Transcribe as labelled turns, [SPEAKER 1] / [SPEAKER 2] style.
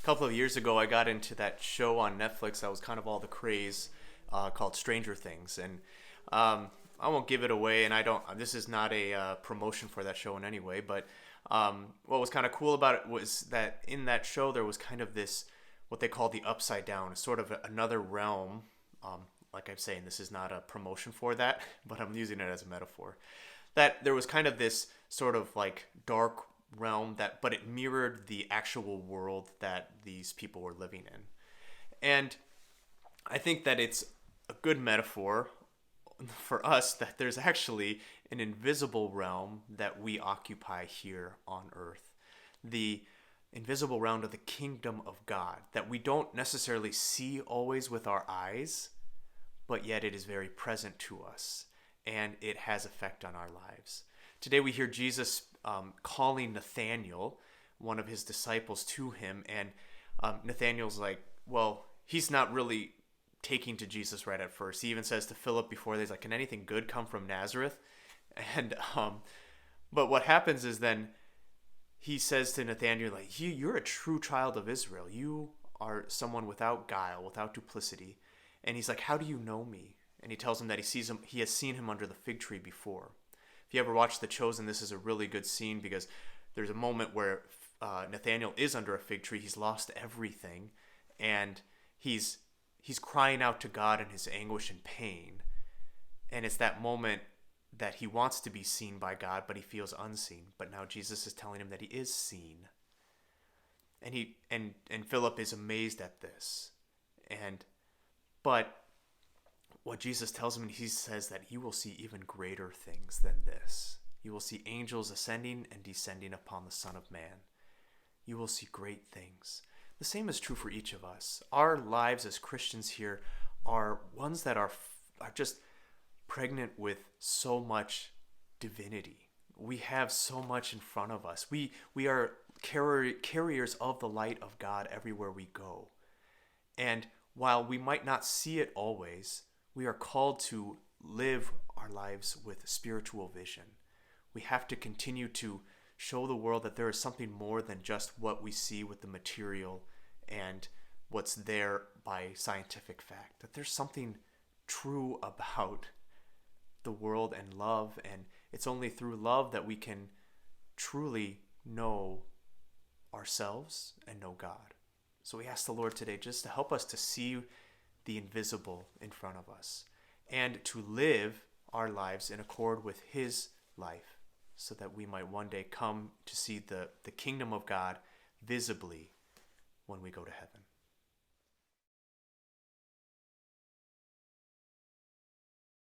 [SPEAKER 1] A couple of years ago, I got into that show on Netflix that was kind of all the craze, called Stranger Things, and I won't give it away. And I don't. This is not a promotion for that show in any way. But what was kind of cool about it was that in that show there was kind of this what they call the upside down, sort of another realm. Um, like I'm saying, this is not a promotion for that, but I'm using it as a metaphor. That there was kind of this sort of like dark realm that, but it mirrored the actual world that these people were living in. And I think that it's a good metaphor for us that there's actually an invisible realm that we occupy here on earth. The invisible realm of the kingdom of God that we don't necessarily see always with our eyes, but yet it is very present to us and it has effect on our lives. Today we hear Jesus calling Nathaniel, one of his disciples, to him, and Nathaniel's like, well, he's not really taking to Jesus right at first. He even says to Philip before, he's like, can anything good come from Nazareth? And but what happens is then he says to Nathaniel, like, you're a true child of Israel. You are someone without guile, without duplicity. And he's like, how do you know me? And he tells him that he has seen him under the fig tree before. If you ever watched The Chosen, this is a really good scene because there's a moment where Nathaniel is under a fig tree. He's lost everything, and he's crying out to God in his anguish and pain. And it's that moment that he wants to be seen by God, but he feels unseen. But now Jesus is telling him that he is seen. And and Philip is amazed at this. But what Jesus tells him, he says that you will see even greater things than this. You will see angels ascending and descending upon the Son of Man. You will see great things. The same is true for each of us. Our lives as Christians here are ones that are just pregnant with so much divinity. We have so much in front of us. We are carriers of the light of God everywhere we go. And while we might not see it always, we are called to live our lives with spiritual vision. We have to continue to show the world that there is something more than just what we see with the material and what's there by scientific fact. That there's something true about the world and love, and it's only through love that we can truly know ourselves and know God. So we ask the Lord today just to help us to see the invisible in front of us and to live our lives in accord with his life so that we might one day come to see the kingdom of God visibly when we go to heaven.